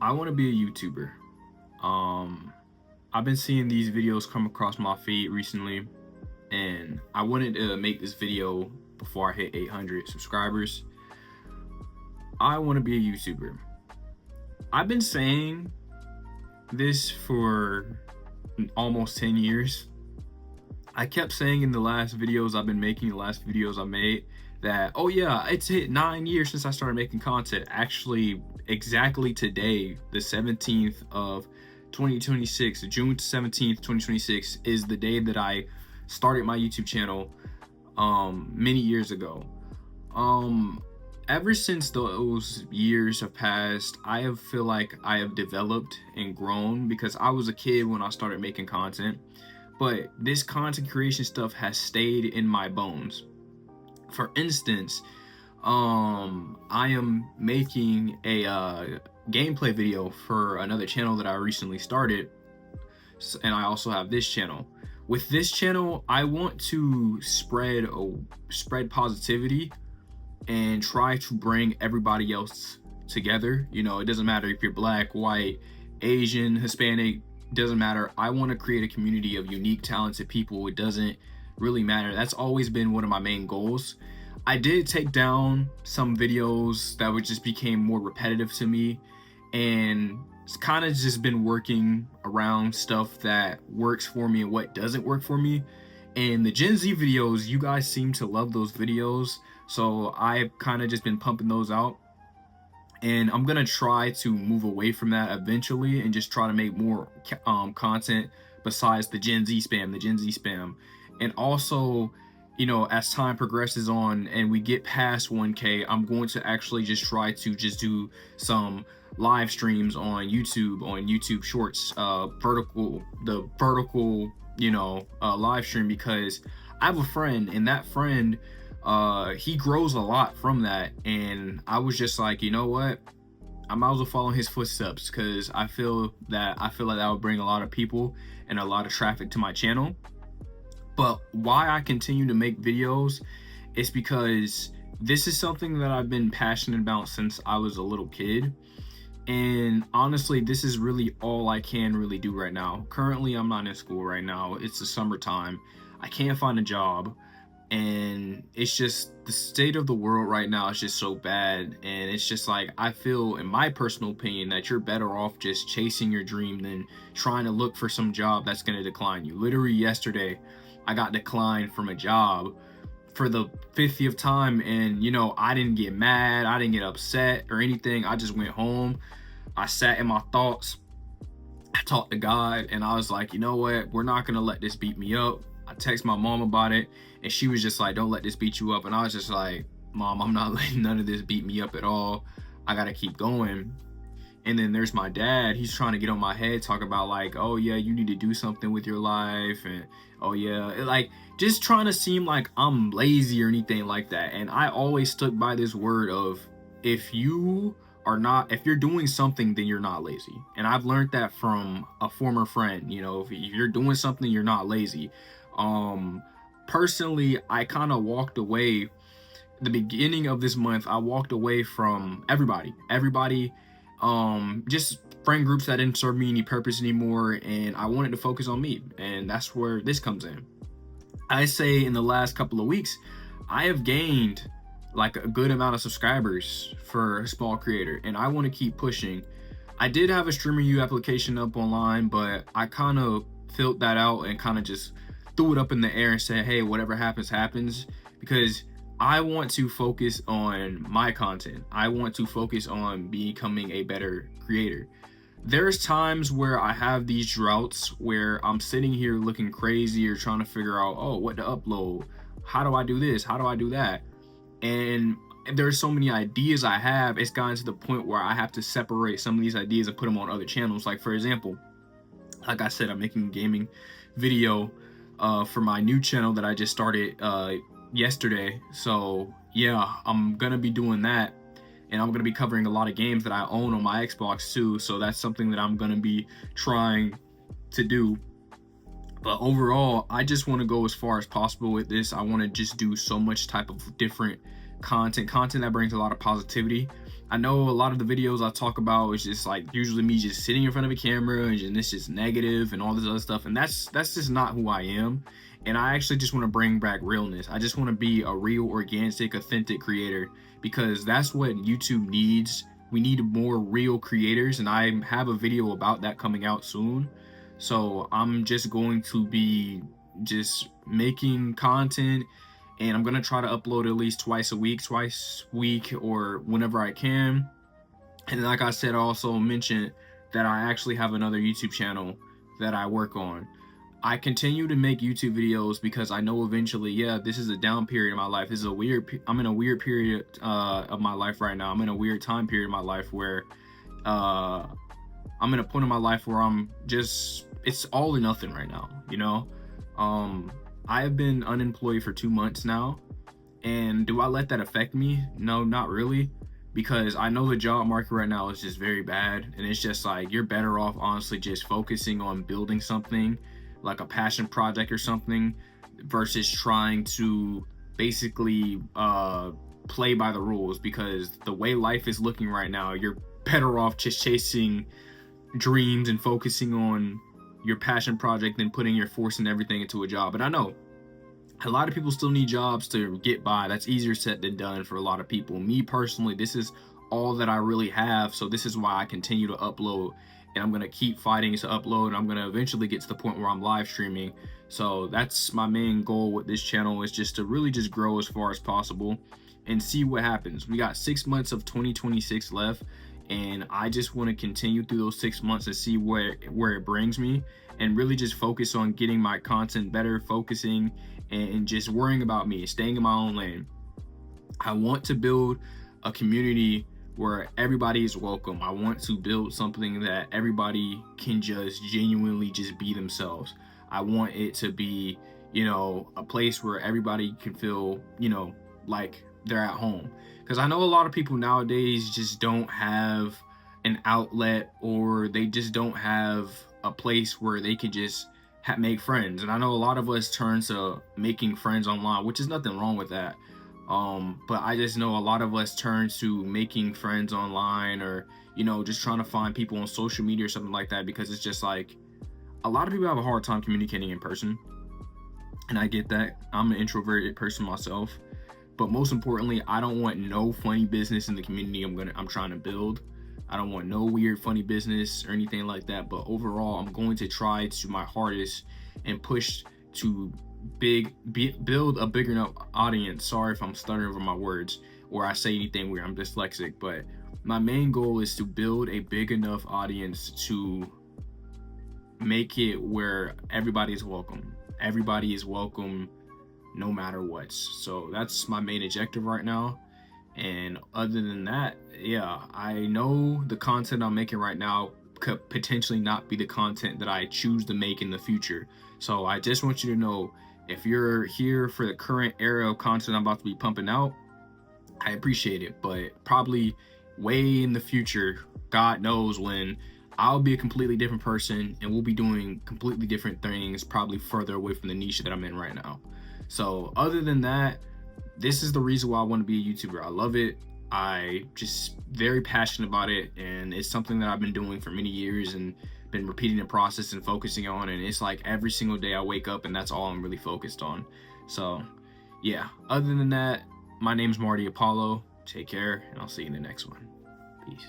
I want to be a YouTuber. Um, I've been seeing these videos come across my feed recently, and I wanted to make this video before I hit 800 subscribers. I want to be a YouTuber. I've been saying this for almost 10 years. I kept saying in the last videos I've been making, the last videos I made, that, oh yeah, it's hit 9 years since I started making content. Actually, exactly today, the 17th of 2026, June 17th, 2026, is the day that I started my YouTube channel many years ago. Ever since those years have passed, I feel like I have developed and grown because I was a kid when I started making content, but this content creation stuff has stayed in my bones. For instance, I am making a gameplay video for another channel that I recently started, and I also have this channel. With this channel, I want to spread positivity and try to bring everybody else together. You know, it doesn't matter if you're black, white, Asian, Hispanic, doesn't matter. I want to create a community of unique, talented people. It doesn't really matter. That's always been one of my main goals. I did take down some videos that just became more repetitive to me, and it's kind of just been working around stuff that works for me and what doesn't work for me. And the Gen Z videos, you guys seem to love those videos, so I've kind of just been pumping those out. And I'm gonna try to move away from that eventually and just try to make more content besides the Gen Z spam. And also, you know, as time progresses on and we get past 1K, I'm going to actually just try to just do some live streams on YouTube Shorts, vertical, live stream, because I have a friend, and that friend, he grows a lot from that. And I was just like, you know what? I might as well follow his footsteps, because I feel like that would bring a lot of people and a lot of traffic to my channel. But why I continue to make videos is because this is something that I've been passionate about since I was a little kid. And honestly, this is really all I can really do right now. Currently, I'm not in school right now. It's the summertime. I can't find a job. And it's just, the state of the world right now is just so bad. And it's just like, I feel, in my personal opinion, that you're better off just chasing your dream than trying to look for some job that's going to decline you. Literally yesterday, I got declined from a job for the 50th time, and you know, I didn't get mad, I didn't get upset or anything. I just went home, I sat in my thoughts, I talked to God, and I was like, you know what, we're not gonna let this beat me up. I texted my mom about it, and she was just like, don't let this beat you up. And I was just like, Mom, I'm not letting none of this beat me up at all. I gotta keep going. And then there's my dad. He's trying to get on my head, talk about like, oh yeah, you need to do something with your life, and oh yeah, like just trying to seem like I'm lazy or anything like that. And I always stuck by this word of, if you're doing something, then you're not lazy. And I've learned that from a former friend. You know, if you're doing something, you're not lazy. Personally, I kind of walked away. The beginning of this month, I walked away from everybody, just friend groups that didn't serve me any purpose anymore, and I wanted to focus on me. And that's where this comes in. I say in the last couple of weeks, I have gained like a good amount of subscribers for a small creator, and I want to keep pushing. I did have a StreamerU application up online, but I kind of filled that out and kind of just threw it up in the air and said, hey, whatever happens, happens, because I want to focus on my content. I want to focus on becoming a better creator. There's times where I have these droughts where I'm sitting here looking crazy or trying to figure out, oh, what to upload? How do I do this? How do I do that? And there's so many ideas I have, it's gotten to the point where I have to separate some of these ideas and put them on other channels. Like, for example, like I said, I'm making a gaming video for my new channel that I just started yesterday. So yeah, I'm gonna be doing that, and I'm gonna be covering a lot of games that I own on my Xbox too. So that's something that I'm gonna be trying to do. But overall, I just want to go as far as possible with this. I want to just do so much type of different content that brings a lot of positivity. I know a lot of the videos I talk about is just like usually me just sitting in front of a camera and it's just negative and all this other stuff, and that's just not who I am. And I actually just want to bring back realness. I just want to be a real, organic, authentic creator, because that's what YouTube needs. We need more real creators, and I have a video about that coming out soon. So I'm just going to be just making content, and I'm gonna try to upload at least twice a week or whenever I can. And like I said, I also mentioned that I actually have another YouTube channel that I work on. I continue to make YouTube videos because I know eventually, yeah, this is a down period in my life. This is a weird, I'm in a weird period of my life right now. I'm in a weird time period in my life where I'm in a point in my life where I'm just, it's all or nothing right now, you know? I have been unemployed for 2 months now. And do I let that affect me? No, not really. Because I know the job market right now is just very bad. And it's just like, you're better off honestly just focusing on building something like a passion project or something, versus trying to basically play by the rules. Because the way life is looking right now, you're better off just chasing dreams and focusing on your passion project than putting your force and everything into a job. But I know a lot of people still need jobs to get by. That's easier said than done for a lot of people. Me personally, this is all that I really have. So this is why I continue to upload, and I'm going to keep fighting to upload, and I'm going to eventually get to the point where I'm live streaming. So that's my main goal with this channel, is just to really just grow as far as possible and see what happens. We got 6 months of 2026 left, and I just want to continue through those 6 months and see where it brings me, and really just focus on getting my content better, focusing and just worrying about me, staying in my own lane. I want to build a community where everybody is welcome. I want to build something that everybody can just genuinely just be themselves. I want it to be, you know, a place where everybody can feel, you know, like they're at home. Because I know a lot of people nowadays just don't have an outlet, or they just don't have a place where they can just make friends. And I know a lot of us turn to making friends online, which is nothing wrong with that. But I just know a lot of us turn to making friends online, or, you know, just trying to find people on social media or something like that, because it's just like a lot of people have a hard time communicating in person. And I get that. I'm an introverted person myself. But most importantly, I don't want no funny business in the community I'm trying to build. I don't want no weird funny business or anything like that. But overall, I'm going to try to my hardest and push to build a bigger enough audience. Sorry if I'm stuttering over my words or I say anything weird. I'm dyslexic. But my main goal is to build a big enough audience to make it where everybody is welcome. Everybody is welcome no matter what. So that's my main objective right now. And other than that, yeah, I know the content I'm making right now could potentially not be the content that I choose to make in the future. So I just want you to know, if you're here for the current era of content I'm about to be pumping out, I appreciate it. But probably way in the future, God knows when, I'll be a completely different person and we'll be doing completely different things, probably further away from the niche that I'm in right now. So other than that, this is the reason why I want to be a YouTuber. I love it. I just very passionate about it, and it's something that I've been doing for many years and been repeating the process and focusing on. And it's like every single day I wake up and that's all I'm really focused on. So yeah, other than that, my name's Marty Apollo. Take care, and I'll see you in the next one. Peace.